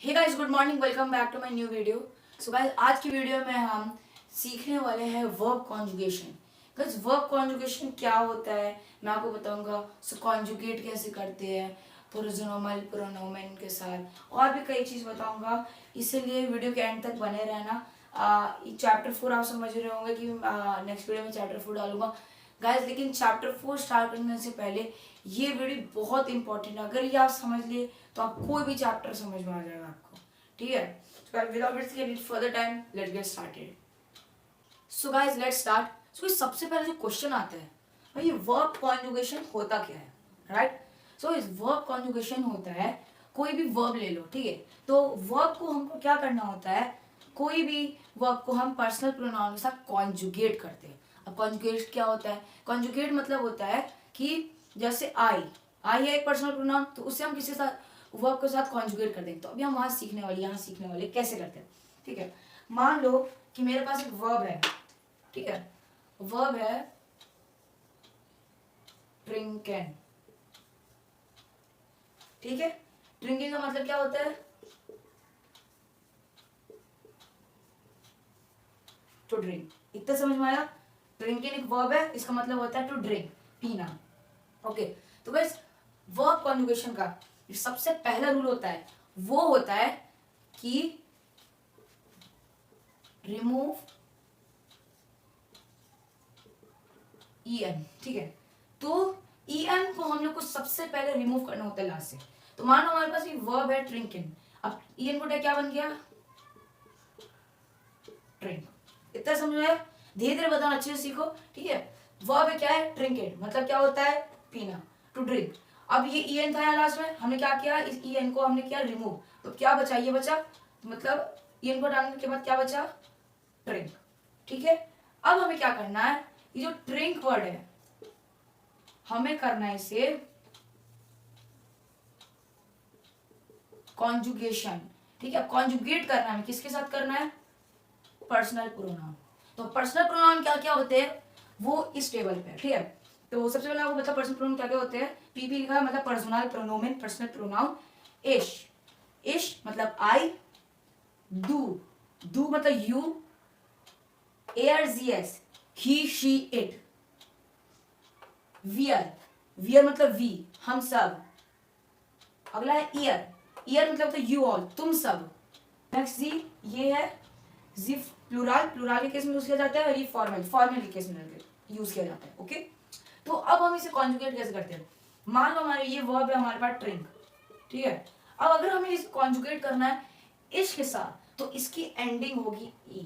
Hey guys, good morning, welcome back to my new video. So guys, आज की video में हम सीखने वाले हैं verb conjugation. Guys, verb conjugation क्या होता है मैं आपको बताऊंगा। सो कॉन्जुगेट कैसे करते हैं प्रोनोमल प्रोनोमेन के साथ, और भी कई चीज़ बताऊंगा, इसीलिए वीडियो के एंड तक बने रहना। चैप्टर 4 आप समझ रहे होंगे कि नेक्स्ट वीडियो में चैप्टर 4 डालूंगा गाइस। लेकिन चैप्टर 4 स्टार्ट करने से पहले ये वीडियो बहुत इंपॉर्टेंट है। अगर ये आप समझ लिए तो आप कोई भी चैप्टर समझ में आ जाएगा आपको, ठीक है। Without wasting any further time, let's get started. So guys, let's start. So सबसे पहले जो क्वेश्चन आता है भाई, वर्ब कॉन्जुगेशन होता क्या है, राइट। सो इस वर्ब कॉन्जुगेशन होता है, कोई भी वर्ब ले लो, ठीक है। तो वर्ब को हमको क्या करना होता है, कोई भी वर्ब को हम पर्सनल प्रोनाउन के साथ कॉन्जुगेट करते हैं। अब कॉन्जुगेट क्या होता है, कॉन्जुगेट मतलब होता है कि जैसे आई है एक पर्सनल प्रोनाउन, तो उससे हम किसी साथ वर्ब के साथ कॉन्जुगेट कर देंगे। तो अभी हम वहां सीखने वाले, यहाँ सीखने वाले कैसे करते हैं, ठीक है। मान लो कि मेरे पास एक वर्ब है, ठीक है। वर्ब है ट्रिंकन, ठीक है। ड्रिंकिंग का मतलब क्या होता है, टू ड्रिंक। इतना समझ में आया। ड्रिंकिंग एक वर्ब है, इसका मतलब होता है टू ड्रिंक, पीना। ओके, तो बस वर्ब कॉन्जुगेशन का सबसे पहला रूल होता है, वो होता है कि रिमूव en, ठीक है। तो en को हम लोग को सबसे पहले रिमूव करना होता है लास्ट से। तो मानो हमारे पास ये वर्ब है ड्रिंकिंग, अब en को क्या बन गया, ड्रिंक। इतना समझ में आया। धीरे धीरे बताना, अच्छे से सीखो, ठीक है। वर्ब है क्या है, ड्रिंकिंग, मतलब क्या होता है, पीना, टू ड्रिंक। अब ये en था यहाँ लास्ट में, हमने क्या किया, इस en को हमने किया रिमूव, तो क्या बचा, ये बचा। तो मतलब en को डालने के बाद क्या बचा, ड्रिंक, ठीक है। अब हमें क्या करना है, ये जो ड्रिंक वर्ड है हमें करना है इसे कॉन्जुगेशन, ठीक है। कॉन्जुगेट करना है, किसके साथ करना है, पर्सनल प्रोनाउन। तो पर्सनल प्रोनाउन क्या क्या होते हैं वो इस टेबल पे, ठीक है। तो सबसे पहले आपको बता पर्सनल प्रोनाउन क्या क्या होते हैं। पीपी लिखा है मतलब पर्सनल प्रोनोमेन, पर्सनल प्रोनाउन। इश, इश मतलब आई। डू मतलब यू। एआरजीएस, ही शी इट। वियर, वियर मतलब वी, हम सब। अगला है ईयर, ईयर मतलब तो यू ऑल, तुम सब। नेक्स्ट जी, ये है जी प्लूरल, प्लूरल के केस में यूज किया जाता है, और ये फॉर्मल, फॉर्मल के केस में यूज किया जाता है। ओके, तो अब हम इसे कॉन्जुगेट कैसे करते हैं। मान लो हमारे ये वर्ब है हमारे पास ड्रिंक, ठीक है। अब अगर हमें इसे कॉन्जुगेट करना है इश के साथ, तो इसकी एंडिंग होगी ई,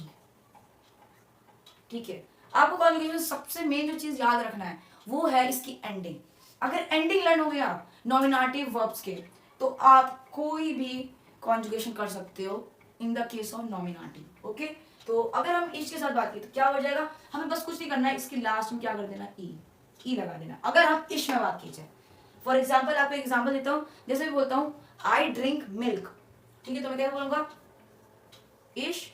ठीक है। आपको कॉन्जुगेशन सबसे मेन जो चीज याद रखना है वो है इसकी एंडिंग। अगर एंडिंग लर्न हो गया नॉमिनेटिव वर्ब्स के, तो आप कोई भी कॉन्जुगेशन कर सकते हो in the case of nominative. Okay, तो अगर हम इश के साथ बात करें तो क्या हो जाएगा, हमें बस कुछ नहीं करना है, इसके लास्ट में क्या कर देना, ई लगा देना। अगर हम इश में बात की जाए, फॉर एग्जाम्पल आपको एग्जाम्पल देता हूँ, जैसे मैं बोलता हूँ आई ड्रिंक मिल्क, ठीक है। तो मैं क्या बोलूंगा, इश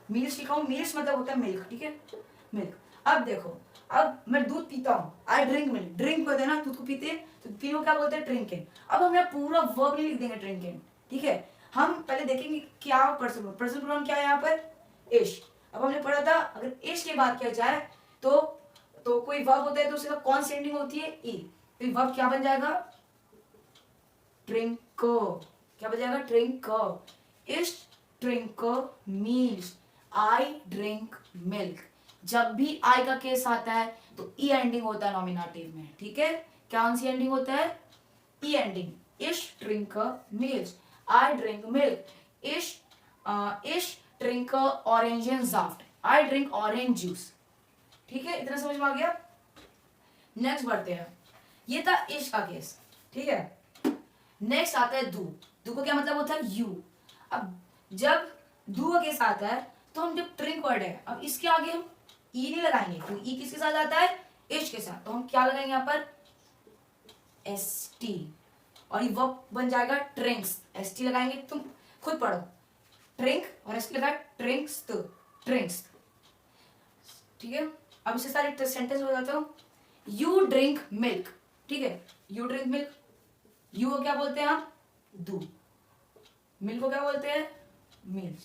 मील्स लिखा हूं, मील्स मतलब होता है मिल्क, ठीक है, मिल्क। अब देखो, अब मैं दूध पीता हूँ, आई ड्रिंक मिल्क, ड्रिंक होते हैं ना, दूध को पीते हैं, तो पीने को क्या बोलते हैं, ड्रिंकिंग। अब हम यहाँ पूरा वर्ब नहीं लिख देंगे ड्रिंकिंग, ठीक है। हम पहले देखेंगे क्या पर्सन प्रोनाउन क्या है यहाँ पर, इश। अब हमने पढ़ा था अगर इश की बात किया जाए तो कोई वर्ब होता है तो उसके साथ कौन सी एंडिंग होती है, ई। तो वर्ब क्या बन जाएगा, ड्रिंको, क्या बन जाएगा, ड्रिंको। इश ड्रिंको मील्स, आई ड्रिंक मिल्क। जब भी आई का केस आता है तो ई एंडिंग होता है नॉमिनेटिव में, ठीक है। कौन सी एंडिंग होता है, ई एंडिंग। इश ड्रिंक मील्स, आई ड्रिंक मिल्क। इश ड्रिंक ऑरेंज एंड ज़ाफ्ट, आई ड्रिंक ऑरेंज जूस, ठीक है। इतना समझ में आ गया। नेक्स्ट बढ़ते हैं, ये था इश का केस, ठीक है। नेक्स्ट आता है दू, दू को क्या मतलब होता है, यू। अब जब दू का केस आता है तो हम जब ड्रिंक वर्ड है, अब इसके आगे हम ई नहीं लगाएंगे, तो ई किसके साथ आता है, इश के साथ। तो हम क्या लगाएंगे यहाँ पर, एस टी, और ये वर्ब बन जाएगा ड्रिंक्स। एस टी लगाएंगे, तुम खुद पढ़ो, ड्रिंक और एस टी लगाए, ड्रिंक्स, तो ड्रिंक्स, ठीक है। अब इससे सारे सेंटेंस बताता हूँ। यू ड्रिंक मिल्क, ठीक है, यू ड्रिंक मिल्क, यू को क्या बोलते हैं हम, दू। मिल्क को क्या बोलते हैं? मिल्क।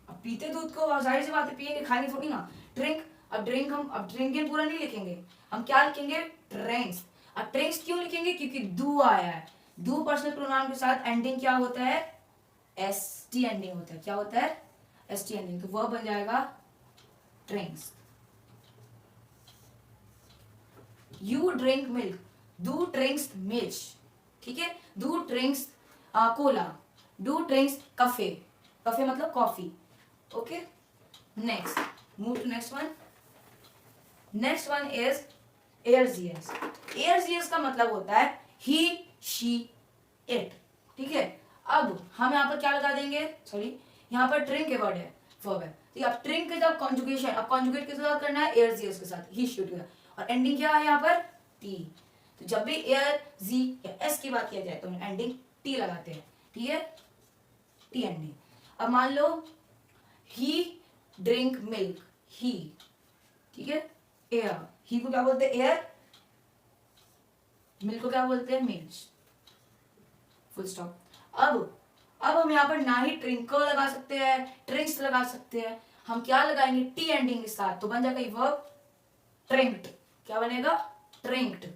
अब पीते दूध को जाहिर सी बात है पिएंगे, खाएंगे थोड़ी ना। ड्रिंक, अब ड्रिंकिंग पूरा नहीं लिखेंगे, हम क्या लिखेंगे? ड्रिंक्स। अब ड्रिंक्स क्यों लिखेंगे? क्योंकि दू आया है। दू पर्सनल प्रोनाउन के साथ एंडिंग क्या होता है? एस टी एंडिंग होता है। क्या होता है? S T ending. तो वह बन जाएगा ड्रिंक्स। यू ड्रिंक मिल्क, डू ड्रिंक्स मिल्क। ठीक है, डू ड्रिंक्स कोला, डू ड्रिंक्स कफे, कफे मतलब coffee. Okay, next, move to next one. Next one is एयरजीएस। एयरजीएस का मतलब होता है ही, शी, इट। ठीक है, अब हम यहाँ पर क्या लगा देंगे? सॉरी, यहाँ पर ड्रिंक के वर्ड है, वर्ब है। तो अब ड्रिंक के जब कॉन्जुगेशन, अब कॉन्जुगेट किसके साथ करना है? एयरजीएस के साथ, ही, शी, इट के साथ। और एंडिंग क्या है यहाँ पर? टी। तो जब भी एयर, जी या एस की बात किया जाए तो एंडिंग टी लगाते हैं। ठीक है, टी एंडिंग। अब मान लो ही ड्रिंक मिल्क, ही। ठीक है, एयर, ही को क्या बोलते हैं? एयर। मिल्क को क्या बोलते हैं? मिल्क। Full stop. अब हम यहाँ पर ना ही ड्रिंक को लगा सकते हैं, ड्रिंक्स लगा सकते हैं, हम क्या लगाएंगे? टी एंडिंग के साथ। तो बन जाएगा वर्ब ड्रिंक्ड। क्या बनेगा? ड्रिंक्ड।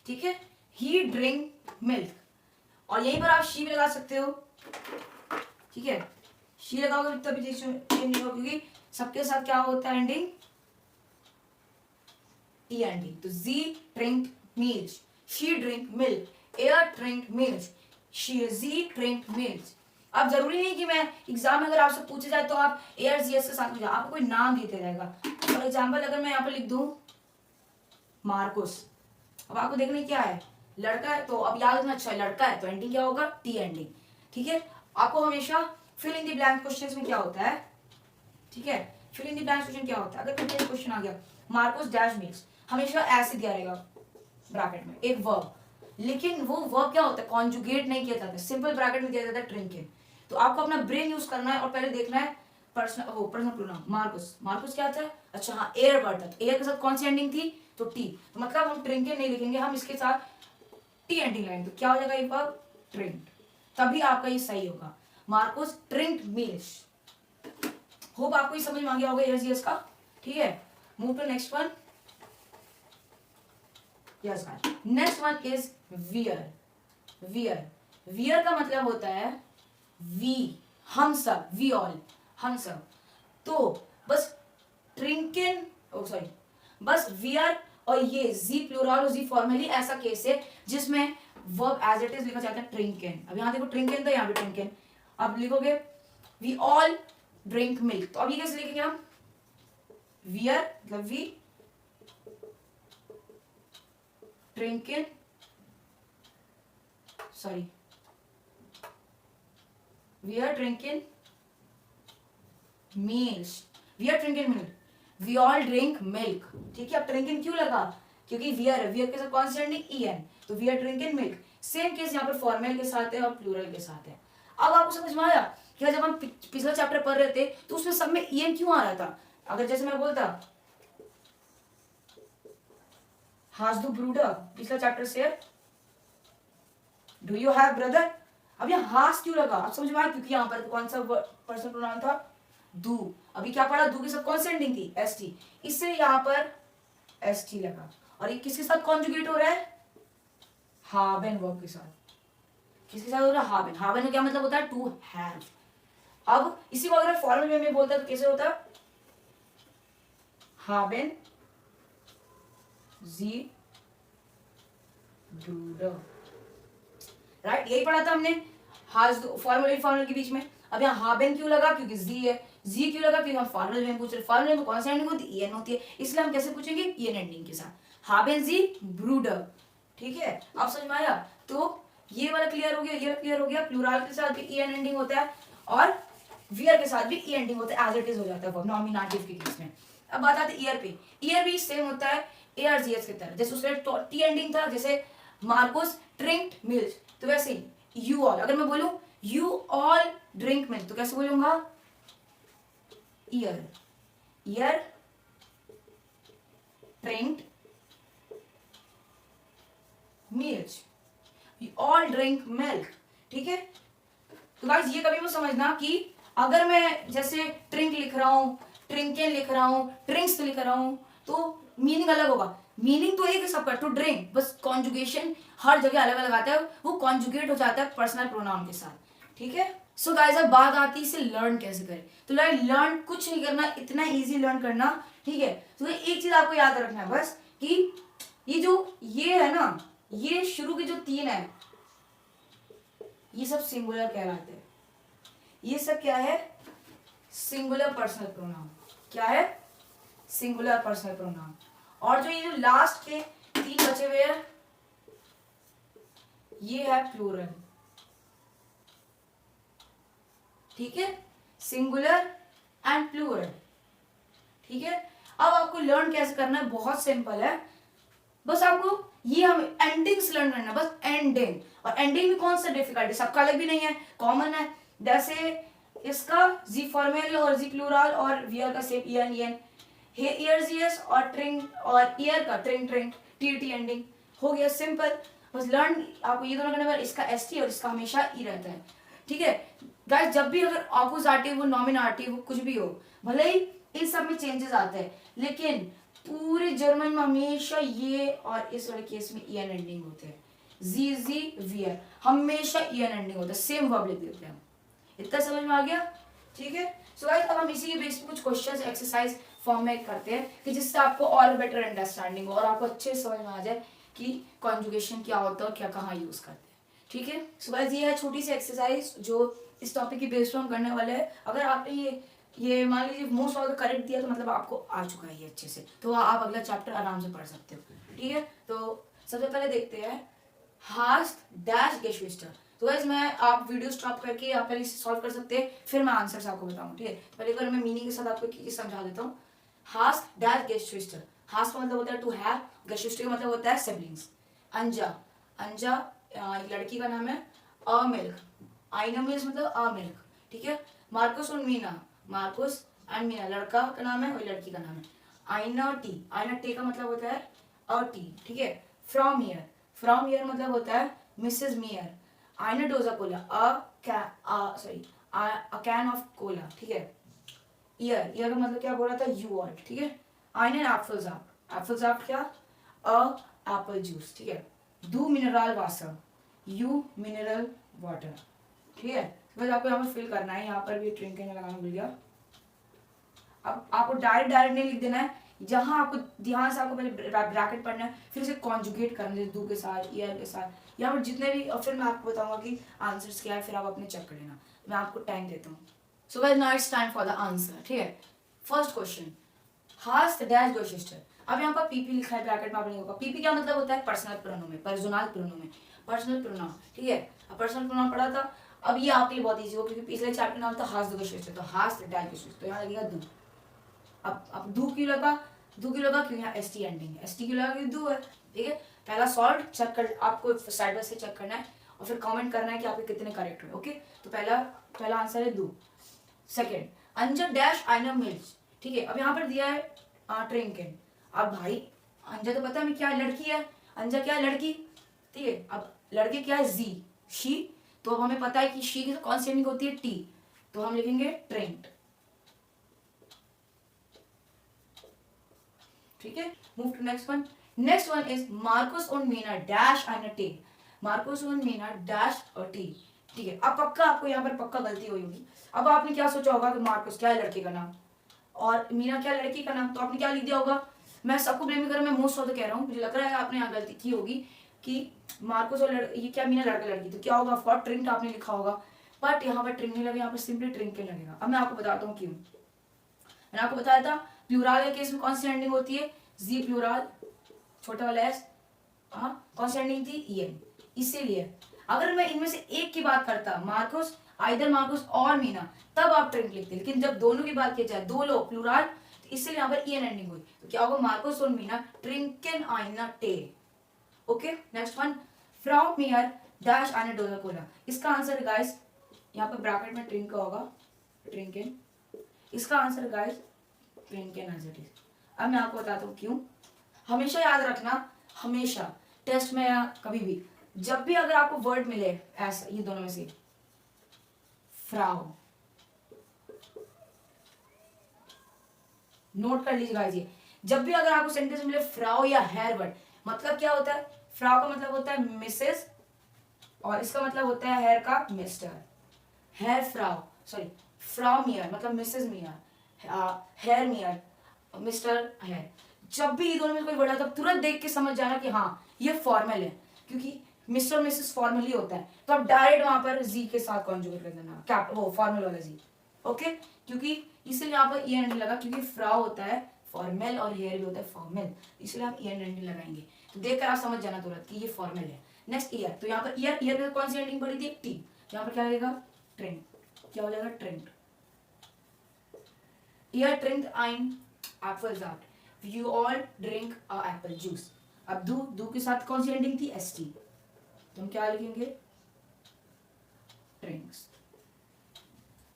ठीक है, ही ड्रिंक मिल्क। और यहीं पर आप शी भी लगा सकते हो। ठीक है, शी लगाओगे तभी चेंज नहीं होगा, क्योंकि सबके साथ क्या होता है? Ending T ending. तो जी ड्रिंक मिल्क, शी ड्रिंक मिल्क, एयर ड्रिंक मिल्क, जी ड्रिंक मिल्क। अब जरूरी नहीं कि मैं एग्जाम में अगर आपसे पूछे जाए तो आप एयर जीएस के साथ में आपको कोई नाम देते रहेगा। फॉर एग्जाम्पल अगर मैं यहाँ पर लिख दूं मार्कोस, अब आपको देखना क्या है? लड़का है, तो अब याद रखना, अच्छा लड़का है तो एंडिंग क्या होगा? T ending. ठीक है, आपको हमेशा fill in the blank questions में क्या होता है? ठीक है, fill in the blank question क्या होता है? अगर कहीं क्वेश्चन आ गया मार्कोस डैश मिल्क्स, हमेशा ऐसे दिया रहेगा ब्रैकेट में एक वर्ब, लेकिन वो वर्ब क्या होता है? कॉन्जुगेट नहीं किया जाता, सिंपल ब्रैकेट में दिया जाता है ड्रिंकिंग। तो आपको अपना ब्रेन यूज करना है और पहले देखना है पर्सनल प्रोनाउन। मार्कोस, मार्कोस क्या था? अच्छा हाँ, एयर वर्ड था, एयर के साथ कौन सी एंडिंग थी? तो टी। तो मतलब हम ड्रिंकिंग नहीं लिखेंगे, हम इसके साथ टी एंडिंग लाइन। तो क्या हो जाएगा? ये वर्ब ड्रिंक्ड। तभी आपका ये सही होगा, मार्कोस ड्रिंक्ड मिल्क। होप आपको ये समझ में आ गया होगा एयरजीएस का। ठीक है, move to next one. Yes guys, next one is वियर। वियर, वियर का मतलब होता है वी, हम सब, वी ऑल, हम सब। तो बस ड्रिंकिंग, ओ सॉरी, बस वियर और ये जी प्लूरल और जी फॉर्मली ऐसा केस है जिसमें वर्ब एज इट इज लिखा जाता है ड्रिंकिंग। अब यहाँ देखो ड्रिंकिंग था, यहाँ भी ड्रिंकिंग। अब लिखोगे वी ऑल ड्रिंक मिल्क, तो अब ये कैसे लिखेंगे हम? वियर मतलब we drinking, sorry, we are drinking meals, we are drinking milk, we all drink milk। ठीक है, अब drinking क्यों लगा? क्योंकि we are के साथ कौन सी एंडिंग? en। तो we are drinking milk। Same case यहाँ पर फॉर्मल के साथ है और प्लूरल के साथ है। अब आपको समझ में आया कि जब हम पिछला चैप्टर पढ़ रहे थे तो उसमें सब में en क्यों आ रहा था? अगर जैसे मैं बोलता has du Bruder, पिछला चैप्टर से do you have brother, अब यहाँ हास क्यों लगा? आप समझ में आया? क्योंकि यहाँ पर कौन सा पर्सनल प्रोनाउन था? दू। अभी क्या पढ़ा? दू के साथ कौन सी एंडिंग थी? एस टी, इससे यहाँ पर एस टी लगा। और ये किसके साथ कॉन्जुगेट हो रहा है? हाबेन वर्ब के साथ। किसके साथ हो रहा है? हाबेन। हाबेन का क्या मतलब होता है? To have. अब इसी को अगर फॉर्मल वे में बोलता है तो कैसे होता? हाबेन जी ब्रूडर, राइट, यही पढ़ा था हमने फॉर्मल के बीच में। अब यहाँ हाबेन क्यों लगा? क्योंकि जी है। जी क्यों लगा? क्योंकि हम फॉर्मल में पूछ रहे, फॉर्मल में कौन सी एंडिंग होती है? en होती है, इसलिए हम कैसे पूछेंगे? en एंडिंग के साथ, हाबेन जी ब्रूडर। ठीक है, आप समझ में आया? तो ये वाला क्लियर हो गया, ये क्लियर हो गया। प्लूरल के साथ भी en एंडिंग होता है और वियर के साथ भी e एंडिंग होता है, एज इट इज हो जाता है नॉमिनेटिव के केस में। अब बात आती है ईयर पे। ईयर भी सेम होता है एआरजीएस की तरह, जैसे उसमें टी एंडिंग था, जैसे मार्कोस ड्रिंक्ड मिल्क, तो वैसे ही यू ऑल। अगर मैं बोलूं यू ऑल ड्रिंक मिल्क तो कैसे बोलूंगा? ईयर, ईयर ड्रिंक्ड मिल्क, ऑल ड्रिंक मिल्क। ठीक है, तो गाइस ये कभी मत समझना कि अगर मैं जैसे ट्रिंक लिख रहा हूँ, ट्रिंकेन लिख रहा हूँ, ड्रिंक्स लिख रहा हूँ, तो मीनिंग अलग होगा। मीनिंग तो एक है सबका, टू ड्रिंक, बस कॉन्जुगेशन हर जगह अलग अलग आता है, वो कॉन्जुगेट हो जाता है पर्सनल प्रोनाउन के साथ। ठीक है, सो गाइस अब बात आती है इसे लर्न कैसे करें। तो लर्न कुछ नहीं करना, इतना इजी लर्न करना। ठीक है, तो एक चीज आपको याद रखना है बस कि ये है ना, ये शुरू के जो 3 है ये सब सिंगुलर कहलाते हैं। ये सब क्या है, सिंगुलर पर्सनल प्रोनाउन। क्या है, सिंगुलर पर्सनल प्रोनाउन। और जो ये जो लास्ट के 3 बचे हुए हैं ये है प्लूरल। ठीक है, सिंगुलर एंड प्लूरल। ठीक है, अब आपको लर्न कैसे करना है, बहुत सिंपल है। बस आपको ये हम एंडिंग्स लर्न करना, बस एंडिंग। और एंडिंग में कौन सा डिफिकल्ट है, सबका अलग भी नहीं है, कॉमन है। जैसे इसका जी फॉर्मल और जी प्लूरल और वियर का same Ian Ian, years years और ट्रिंग, और ईयर का ट्रिंग ट्रिंग, टी टी एंडिंग हो गया, सिंपल। बस लर्न आपको ये दोनों करने में, इसका एस टी और इसका हमेशा ई रहता है। ठीक है गाइस, जब भी अगर ऑपोजिटिव हो, नॉमिनेटिव हो, कुछ भी हो, भले ही इन सब में चेंजेस आते हैं, लेकिन पूरे जर्मन में हमेशा ये और इस वाले केस में ईएन एंडिंग होते हैं। जी जी वियर हमेशा ईएन एंडिंग होता है, सेम वर्ब लिख देते हैं। इतना समझ में आ गया। ठीक है, सो गाइस अब हम इसी के बेस पे कुछ क्वेश्चंस एक्सरसाइज फॉर्म में करते हैं कि जिससे आपको और बेटर अंडरस्टैंडिंग हो और आपको अच्छे समझ में आ जाए कि कॉन्जुगेशन क्या होता है और क्या कहाँ यूज करते हैं। ठीक है, सो गाइस ये है छोटी सी एक्सरसाइज जो इस टॉपिक की बेस पे हम करने वाले हैं। अगर आपने ये मान लीजिए मोस्ट ऑफ द करेक्ट दिया तो मतलब आपको आ चुका है ये अच्छे से, तो आप अगला चैप्टर आराम से पढ़ सकते हो। ठीक है, तो सबसे पहले देखते हैं हास्ट डैश गेशविस्टर। तो गाइस मैं आप वीडियो स्टॉप करके आप पहले इसे सॉल्व कर सकते हैं, फिर मैं आंसर आपको बताऊंगा। ठीक है, पहले एक बार मैं मीनिंग के साथ आपको समझा देता हूँ। हास्ट डैश गेशविस्टर, हास्ट का मतलब होता है टू हैव, गेशविस्टर का मतलब होता है सिबलिंग्स। अंजा, अंजा लड़की का नाम है। अ मिल्क, आइना मिल्क मतलब अ मिल्क। ठीक है, मार्कुस और मीना, मार्कुस एंड मीना लड़का का नाम है और लड़की का नाम है। आइना टी, आइना टी का मतलब होता है अ टी। ठीक है, फ्रॉम हियर, फ्रॉम हियर मतलब होता है मिसेस मियर। आइना डोजा Cola, a can of Cola. ठीक है, ईयर, ईयर का मतलब क्या बोल रहा था, यू ऑल। ठीक है, आइना एप्पल जाफ्ट, एप्पल जाफ्ट क्या, अ एप्पल जूस। ठीक है, दू mineral water, you mineral water. ठीक है, बस आपको यहाँ पर फिल करना है, यहाँ पर भी ट्रिंकिंग लगाना भूल गया। अब आपको डायरेक्ट नहीं लिख देना है, जहां आपको ध्यान से आपको पहले ब्रैकेट पढ़ना है, फिर उसे कॉन्जुगेट करना है दू के साथ, ईयर के साथ, यहाँ पर जितने भी, और फिर मैं आपको बताऊंगा कि आंसर्स क्या है, फिर आप अपने चेक कर लेना। मैं आपको टाइम देता हूँ। So guys now it's time for the answer. ठीक है, फर्स्ट क्वेश्चन, हास्ट डैश गोशिस्टर। अब यहाँ पर पीपी लिखा है ब्रैकेट में, आपने होगा पीपी क्या मतलब होता है, पर्सनल प्रोनाउन में, पर्सनल प्रोनाउन में, पर्सनल प्रोनाउन। ठीक है, पर्सनल प्रोनाउन पढ़ा था। अब ये आपके लिए बहुत इजी हो क्योंकि पिछले चैप्टर नाम था हास्ट गोशिस्टर, तो हास्ट डैश गोशिस्टर, तो यहाँ लगेगा दू। अब दू क्यों लगा, दू क्यों लगा, क्यों यहाँ एस टी एंडिंग है, एस टी क्यों लगा क्योंकि दू है। ठीक है, पहला सॉल्व चेक कर, आपको साइड बाय साइड चेक करना है और फिर कमेंट करना है कि आपके कितने करेक्ट हुए। ओके, तो पहला आंसर है दू। सेकंड, अंजर डैश आइना मिल्स। ठीक है, अब यहाँ पर दिया है ट्रिंकेन। अब भाई अंजा तो पता है क्या लड़की है, अंजा क्या है लड़की। ठीक है, अब लड़की क्या है, जी शी, तो अब हमें पता है कि शी की कौन सी एंडिंग होती है, टी, तो हम लिखेंगे ट्रेंट। ठीक है, move to next one. Next one is Markus और Mina dash and T, Markus और मीना डैश और टी। ठीक है, अब पक्का आपको यहाँ पर पक्का गलती हुई होगी। अब आपने क्या सोचा होगा कि मार्कुस क्या है लड़के का नाम और मीना क्या लड़की का नाम, तो आपने क्या लिख दिया होगा। मैं सबको ब्लेम कर, मैं मोस्ट ऑफ द कह रहा हूँ, मुझे लग रहा है आपने यहाँ गलती की होगी कि मार्कुस और ये क्या मीना लड़का लड़की, तो क्या होगा, ऑफकोर्स ट्रिंक आपने लिखा होगा, बट यहाँ पर ट्रिंक नहीं लगेगा, यहाँ पर सिंपली ट्रिंक के लगेगा। अब मैं आपको बताता हूँ क्यों। मैंने आपको बताया था प्लूरल के केस में कौन सी एंडिंग होती है, जी प्लूरल, छोटा वाला एस, हाँ कौन सी एंडिंग थी, ईएन। इसीलिए अगर मैं इनमें से एक की बात करता, मार्कुस, आइदर मार्कुस और मीना, तब आप ट्रिंक लिखते, लेकिन जब दोनों की बात की जाए, दो लोग प्लूरल, तो इसलिए यहाँ पर ईएन एंडिंग हुई, तो क्या होगा, मार्कुस और मीना ट्रिंकेन आइना टे। ओके, नेक्स्ट वन, फ्रॉम मियर डैश आइना डोजा कोला। इसका आंसर गाइस यहाँ पर ब्रैकेट में ट्रिंक का होगा, ट्रिंकेन। इसका आंसर गाइस ट्रिंकेन एज इट इज। अब मैं आपको बताता हूँ क्यों। हमेशा याद रखना, हमेशा टेस्ट में या कभी भी जब भी अगर आपको वर्ड मिले ऐसा, ये दोनों में से फ्राउ, नोट कर लीजिएगा ये, जब भी अगर आपको सेंटेंस मिले फ्राउ या हेयर वर्ड, मतलब क्या होता है? फ्राउ का मतलब होता है मिसेस, और इसका मतलब होता है हेयर का मिस्टर। हेयर फ्राउ, सॉरी फ्राउ मियर मतलब मिसेस मियर, हेयर मियर मिस्टर हेयर। जब भी ये दोनों में कोई वर्ड आता है तुरंत देख के समझ जाना कि हाँ ये फॉर्मल है, क्योंकि मिस्टर मिसेस फॉर्मल ही होता है, तो आप डायरेक्ट वहां पर जी के साथ कॉन्जुगेट कर देना, क्या वो फॉर्मल वाला जी। ओके, क्योंकि इसलिए यहाँ पर ई एन डी लगा, क्योंकि फ्राउ होता है फॉर्मल और हेयर भी होता है फॉर्मल, इसलिए हम ई एन डी लगाएंगे। तो देखकर आप समझ जाना तुरंत कि ये फॉर्मल है। नेक्स्ट ईयर, तो यहाँ पर ईयर, ईयर में कौन सी एंडिंग पड़ी थी? टी, यहाँ पर क्या लगेगा? ट्रिंक, क्या हो जाएगा? ट्रिंक। ईयर ट्रिंक आइन एप्पल साफ्ट, you all drink a apple juice. अब दू, दू के साथ कौन सी एंडिंग थी? एस टी, तो हम क्या लिखेंगे? ड्रिंक्स।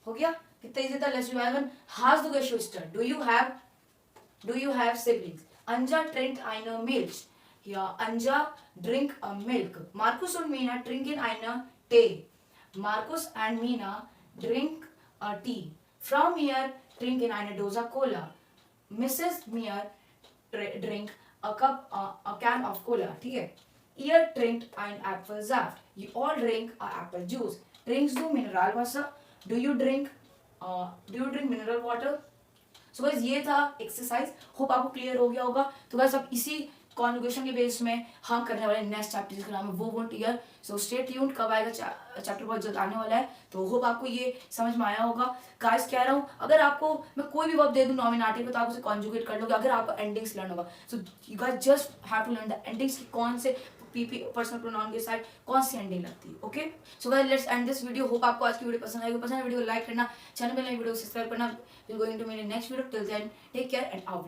हो गया? कितना इजी था? Let's do one. हाज the geschwister, do you have siblings? Anja trinkt eine Milch. Ja, Anja drink a milk. Markus und Mina trinken eine Tee. Markus and Mina drink a tea. Frau Meyer trinken eine Dose Cola. Mrs. Meyer drink a can of Cola. ठीक है? Ihr trinkt ein Apfelsaft. You all drink a apple juice. Trinkst du Mineralwasser? Do you drink mineral water? So guys ये था exercise, hope आपको clear हो गया होगा। तो guys अब इसी कॉन्जुगेशन के बेस में हम करने वाले नेक्स्ट चैप्टर जिसका नाम है वो won't year. So stay tuned, कब आएगा चैप्टर बहुत जल्द आने वाला है। तो होप आपको ये समझ में आया होगा। गाइस कह रहा हूँ, अगर आपको मैं कोई भी वर्ब दे दूं नॉमिनेटिव पे तो आप उसे कॉन्जुगेट कर लोगे, अगर आपको एंडिंग्स लर्न होगा। So you guys just have to learn the endings की कौन से पीपी पर्सनल प्रोनाउन के साथ कौन सी एंडिंग लगती है। Okay, so guys let's end this video. Hope आपको आज की वीडियो पसंद आएगी, पसंद है वीडियो को लाइक करना, चैनल पे नई वीडियो सब्सक्राइब करना। विल गोइंग टू मेरे next video, till then take care and out.